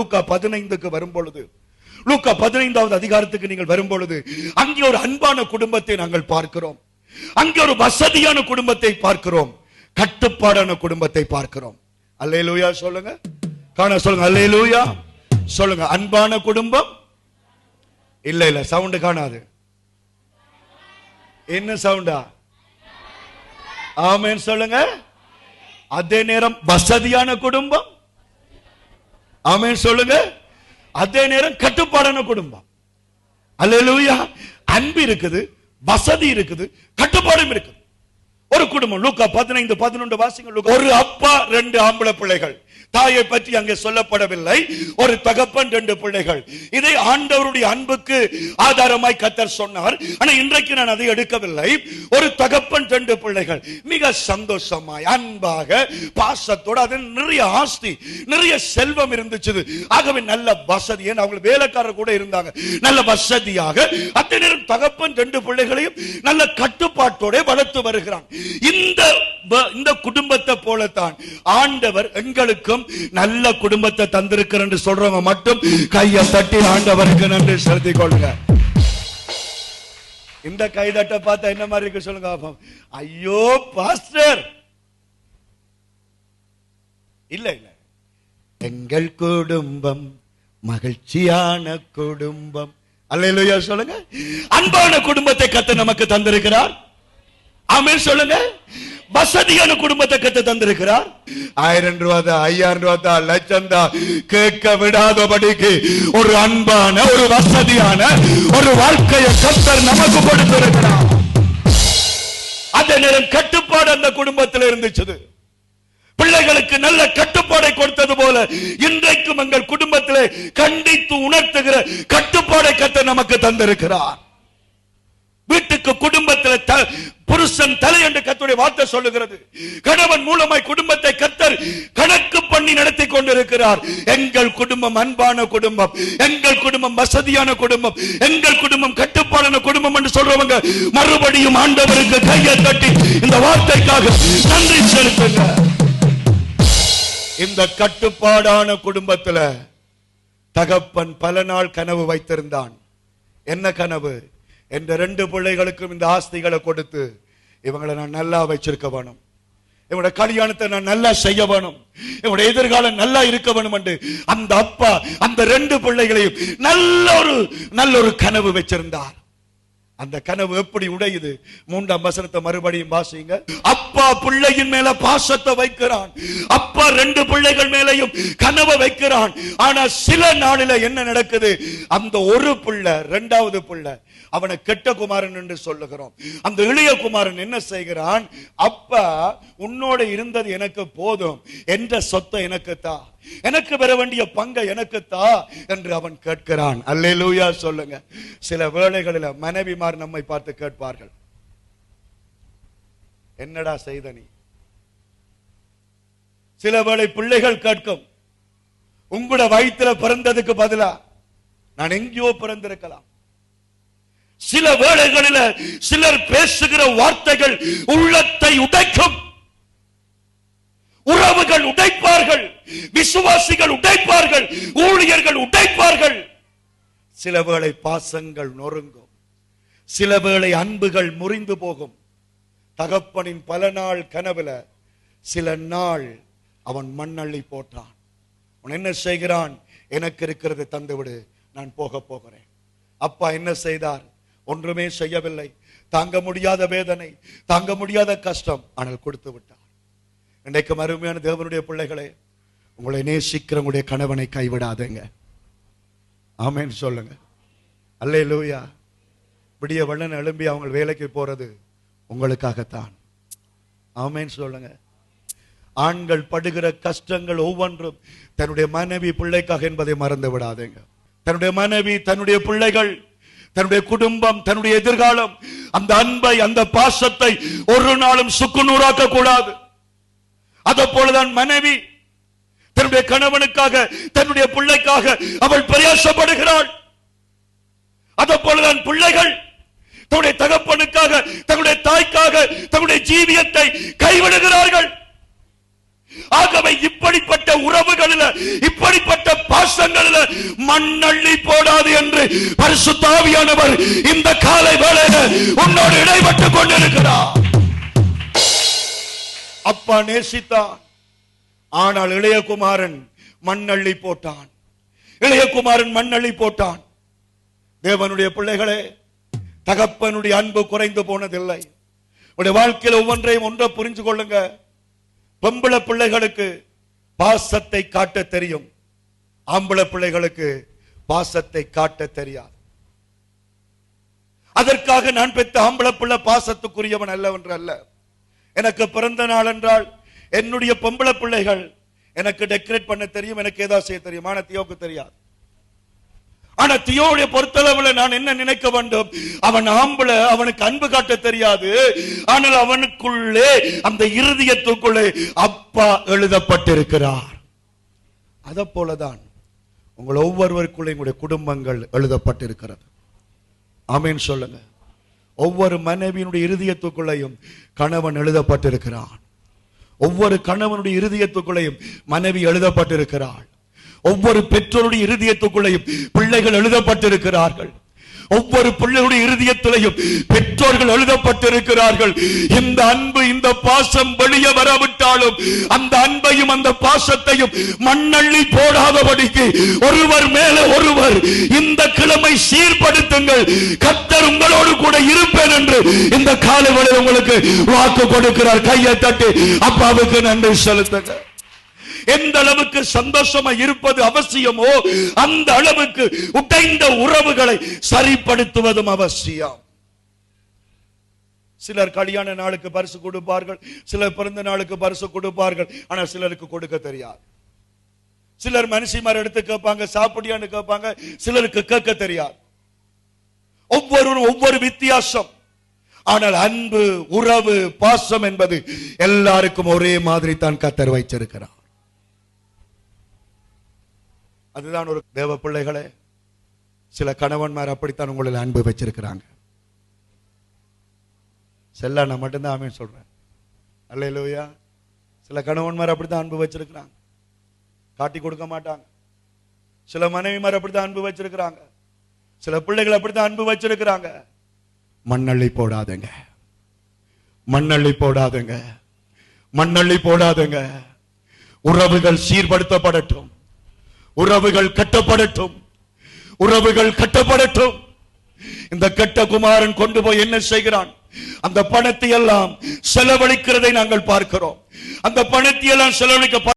லூக்கா 15க்கு வரும் பொழுது, லூக்கா 15வது அதிகாரத்துக்கு நீங்கள் வரும் பொழுது, அங்கே ஒரு அன்பான குடும்பத்தை நாங்கள் பார்க்கிறோம். அங்கே ஒரு வசதியான குடும்பத்தை பார்க்கிறோம். கட்டுப்பாடான குடும்பத்தை பார்க்கிறோம். அல்லேலூயா சொல்லுங்க. காண சொல்லுங்க. அல்லேலூயா சொல்லுங்க. அன்பான குடும்பம். இல்ல இல்ல, சவுண்ட் காணாது. என்ன சவுண்டா? ஆமென் சொல்லுங்க. அதே நேரம் வசதியான குடும்பம். ஆமென் சொல்லுங்க. அதே நேரம் கட்டுப்பாடான குடும்பம். அல்லேலூயா. அன்பு இருக்குது, வசதி இருக்குது, கட்டுப்பாடும் இருக்குது. ஒரு குடும்பம். லூக்கா 15:11 வாசிங்க. ஒரு அப்பா 2 ஆம்பளை பிள்ளைகள். தாயை பற்றி அங்கே சொல்லப்படவில்லை. ஒரு தகப்பன் 2 பிள்ளைகள். இதை ஆண்டவருடைய அன்புக்கு ஆதாரமாய் கர்த்தர் சொன்னார். ஆனா இன்றைக்கு நான் அதை எடுக்கவில்லை. ஒரு தகப்பன் 2 பிள்ளைகள் மிக சந்தோஷமாய் அன்பாக பாசத்தோடு, அது நிறைய ஆஸ்தி, நிறைய செல்வம் இருந்துச்சு. ஆகவே நல்ல வசதி, அவங்க வேலைக்காரர் கூட இருந்தாங்க. நல்ல வசதியாக அதே நேரம் தகப்பன் 2 பிள்ளைகளையும் நல்ல கட்டுப்பாட்டோட வளர்த்து வருகிறான். இந்த குடும்பத்தை போலத்தான் ஆண்டவர் எங்களுக்கும் நல்ல குடும்பத்தை தந்திருக்கிறார் என்று சொல்றவங்க மட்டும் கையை தட்டி ஆண்டவருக்கு நன்றி செலுத்திக் கொள்ளுங்க. இந்த கைதட்ட பார்த்தா என்ன மாதிரி இருக்கு சொல்லுங்க. ஐயோ பாஸ்டர், இல்ல இல்ல, எங்கள் குடும்பம் மகிழ்ச்சியான குடும்பம். அல்லேலூயா சொல்லுங்க. அன்பான குடும்பத்தை கர்த்தர் நமக்கு தந்திருக்கிறார். ஆமென் சொல்லுங்க. வசதியான குடும்பத்தை கர்த்தர் தந்திருக்கிறார். 1000 ரூபாய், 5000 ரூபாய், லட்சம் தான் கேட்க விடாதபடிக்கு ஒரு அன்பான, ஒரு வசதியான ஒரு வாழ்க்கையை கர்த்தர் நமக்கு கொடுத்திருக்கிறார். அதே நேரம் கட்டுப்பாடு அந்த குடும்பத்தில் இருந்துச்சு. பிள்ளைகளுக்கு நல்ல கட்டுப்பாடை கொடுத்தது போல இன்றைக்கும் எங்கள் குடும்பத்திலே கண்டித்து உணர்த்துகிற கட்டுப்பாடை கர்த்தர் நமக்கு தந்திருக்கிறார். வீட்டுக்கு குடும்பத்தில் புருஷன் தலை என்று கர்த்தருடைய வார்த்தை சொல்லுகிறது. கணவன் மூலமாய் குடும்பத்தை கர்த்தர் கணக்கு பண்ணி நடத்தி கொண்டிருக்கிறார். எங்கள் குடும்பம் அன்பான குடும்பம், எங்கள் குடும்பம் வசதியான குடும்பம், எங்கள் குடும்பம் கட்டுப்பாடான குடும்பம் என்று சொல்றவங்க மறுபடியும் ஆண்டவருக்கு கையை தட்டி இந்த வார்த்தைக்காக நன்றி செலுத்துங்க. இந்த கட்டுப்பாடான குடும்பத்தில் தகப்பன் பல நாள் கனவு வைத்திருந்தான். என்ன கனவு? என்ற 2 பிள்ளைகளுக்கும் இந்த ஆஸ்திகளை கொடுத்து இவங்களை நான் நல்லா வச்சிருக்க வேணும், இவனுடைய கல்யாணத்தை நான் நல்லா செய்ய வேணும், இவனுடைய எதிர்காலம் நல்லா இருக்க வேணும் என்று அந்த அப்பா அந்த 2 பிள்ளைகளையும் நல்ல ஒரு கனவு வச்சிருந்தார். அந்த கனவு எப்படி உடையுது? 3ஆம் வசனத்தை மறுபடியும் வாசிங்க. அப்பா பிள்ளையின் மேல பாசத்தை வைக்கிறான். அப்பா 2 பிள்ளைகள் மேலையும் கனவை வைக்கிறான். ஆனா சில நாளில என்ன நடக்குது? அந்த ஒரு பிள்ளை, 2வது பிள்ளை, அவனை கெட்ட குமாரன் என்று சொல்லுகிறோம். அந்த இளைய குமாரன் என்ன செய்கிறான்? அப்பா உன்னோட இருந்தது எனக்கு போதும், என்ற சொத்தை எனக்கு தா, எனக்கு பெற வேண்டிய பங்கை எனக்கு தா என்று அவன் கேட்கிறான். அல்லேலூயா சொல்லுங்க. சில வேளைகளில் மனைவிமார் நம்மை பார்த்து கேட்பார்கள், என்னடா செய்த நீ? சில வேளை பிள்ளைகள் கேட்கும், உங்களோட வயிற்றுல பிறந்ததுக்கு பதிலா நான் எங்கேயோ பிறந்திருக்கலாம். சில வேளைகளில் சிலர் பேசுகிற வார்த்தைகள் உள்ளத்தை உடைக்கும். உறவுகள் உடைப்பார்கள், விசுவாசிகள் உடைப்பார்கள், ஊழியர்கள் உடைப்பார்கள். சில வேளை பாசங்கள் நொறுங்கும், சில வேளை அன்புகள் முறிந்து போகும். தகப்பனின் பல நாள் கனவுல சில நாள் அவன் மண்ணள்ளி போட்டான். அவன் என்ன செய்கிறான்? எனக்கு இருக்கிறது தந்துவிடு, நான் போகிறேன். அப்பா என்ன செய்தார்? ஒன்றுமே செய்யவில்லை. தாங்க முடியாத வேதனை, தாங்க முடியாத கஷ்டம், ஆனால் கொடுத்து விட்டார். இன்றைக்கு அருமையான தேவனுடைய பிள்ளைகளே, உங்களை நேசிக்கிற உங்களுடைய கணவனை கைவிடாதீங்க. ஆமென் சொல்லுங்க. அல்லேலூயா. விடிய வெள்ளன் எழும்பி அவங்க வேலைக்கு போறது உங்களுக்காகத்தான். ஆமென் சொல்லுங்க. ஆண்கள் படுகிற கஷ்டங்கள் ஒவ்வொன்றும் தன்னுடைய மனைவி பிள்ளைக்காக என்பதை மறந்து விடாதீங்க. தன்னுடைய மனைவி, தன்னுடைய பிள்ளைகள், தன்னுடைய குடும்பம், தன்னுடைய எதிர்காலம், அந்த அன்பை, அந்த பாசத்தை ஒரு நாளும் சுக்குநூறாக்க கூடாது. அதே போலதான் மனைவி தன்னுடைய கணவனுக்காக, தன்னுடைய பிள்ளைக்காக அவள் பிரயாசப்படுகிறாள். அதே போலதான் பிள்ளைகள் தன்னுடைய தகப்பனுக்காக, தன்னுடைய தாய்க்காக தன்னுடைய ஜீவியத்தை கைவிடுகிறார்கள். ஆகவே இப்படிப்பட்ட உறவுகளில், இப்படிப்பட்ட பாசங்களில் மண்ணள்ளி போடாது என்று பரிசுத்த ஆவியானவர் இந்த காலை வேளையில் உன்னோடு இடைப்பட்டுக் கொண்டிருக்கிறார். அப்பா நேசித்தான், ஆனால் இளையகுமாரன் மண்ணள்ளி போட்டான். இளையகுமாரன் மண்ணள்ளி போட்டான். தேவனுடைய பிள்ளைகளே, தகப்பனுடைய அன்பு குறைந்து போனதில்லை. உடைய வாழ்க்கையில் ஒவ்வொன்றையும் ஒன்றை புரிஞ்சு கொள்ளுங்க. பொம்பளை பிள்ளைகளுக்கு பாசத்தை காட்ட தெரியும், ஆம்பளை பிள்ளைகளுக்கு பாசத்தை காட்ட தெரியாது. அதற்காக நான் பெற்ற ஆம்பளை பிள்ளை பாசத்துக்குரியவன் அல்லவென்று அல்ல. எனக்கு பிறந்த நாள் என்றால் என்னுடைய பொம்பளை பிள்ளைகள் எனக்கு டெக்கரேட் பண்ண தெரியும், எனக்கு ஏதாவது செய்ய தெரியும். ஆனா தியோக்கு தெரியாது. ஆனா தியோடைய பொறுத்தளவுல நான் என்ன நினைக்க வேண்டும், அவன் ஆம்பளை, அவனுக்கு அன்பு காட்ட தெரியாது. ஆனால் அவனுக்குள்ளே, அந்த இருதயத்துக்குள்ளே அப்பா எழுதப்பட்டிருக்கிறார். அத போலதான் உங்கள் ஒவ்வொருவருக்குள்ளே உங்களுடைய குடும்பங்கள் எழுதப்பட்டிருக்கிறது. ஆமென் சொல்லுங்க. ஒவ்வொரு மனைவியினுடைய இருதயத்துக்குள்ளேயும் கணவன் எழுதப்பட்டிருக்கிறான். ஒவ்வொரு கணவனுடைய இருதயத்துக்குள்ளேயும் மனைவி எழுதப்பட்டிருக்கிறாள். ஒவ்வொரு பெற்றோருடைய இருதயத்துக்குள்ளேயும் பிள்ளைகள் எழுதப்பட்டிருக்கிறார்கள். ஒவ்வொரு பிள்ளைகளுடைய இருதயத்திலையும் பெற்றோர்கள் எழுதப்பட்டிருக்கிறார்கள். இந்த அன்பு, இந்த பாசம் வெளியே வரவிட்டாலும் அந்த அன்பையும் அந்த பாசத்தையும் மண்ணள்ளி போடாதபடிக்கு ஒருவர் மேல ஒருவர் இந்த கிழமை சீர்படுத்துங்கள். கர்த்தர் உங்களோடு கூட இருப்பேன் என்று இந்த காலைவேளையில் உங்களுக்கு வாக்கு கொடுக்கிறார். கையை தட்டி அப்பாவுக்கு நன்றி செலுத்துங்க. எந்த அளவுக்கு சந்தோஷமா இருப்பது அவசியமோ அந்த அளவுக்கு உடைந்த உறவுகளை சரிப்படுத்துவதும் அவசியம். சிலர் கல்யாண நாளுக்கு பரிசு கொடுப்பார்கள், சிலர் பிறந்த நாளுக்கு பரிசு கொடுப்பார்கள். ஆனா சிலருக்கு கொடுக்க தெரியாது. சிலர் மனுஷிமார் எடுத்து கேட்பாங்க, சாப்பிடியான்னு கேட்பாங்க, சிலருக்கு கேட்க தெரியாது. ஒவ்வொருவரும் ஒவ்வொரு வித்தியாசம். ஆனால் அன்பு, உறவு, பாசம் என்பது எல்லாருக்கும் ஒரே மாதிரி தான் கர்த்தர் வைச்சிருக்கிறார். அதுதான் ஒரு தேவ பிள்ளைகளே, சில கணவன்மார் அப்படித்தான் உங்களில் அன்பு வச்சிருக்கிறாங்க. செல்ல நான் மட்டும்தான் ஆமென் சொல்றேன். அல்லேலூயா. சில கணவன்மார் அப்படித்தான் அன்பு வச்சிருக்கிறாங்க, காட்டி கொடுக்க மாட்டாங்க. சில மனைவிமார் அப்படித்தான் அன்பு வச்சிருக்கிறாங்க. சில பிள்ளைகள் அப்படித்தான் அன்பு வச்சிருக்கிறாங்க. மண்ணள்ளி போடாதுங்க, மண்ணள்ளி போடாதுங்க, மண்ணள்ளி போடாதுங்க. உறவுகள் சீர்படுத்தப்படட்டும், உறவுகள் கட்டப்படட்டும், உறவுகள் கட்டப்படட்டும். இந்த கெட்ட குமாரன் கொண்டு போய் என்ன செய்கிறான்? அந்த பணத்தை எல்லாம் செலவழிக்கிறதை நாங்கள் பார்க்கிறோம். அந்த பணத்தை எல்லாம் செலவழிக்க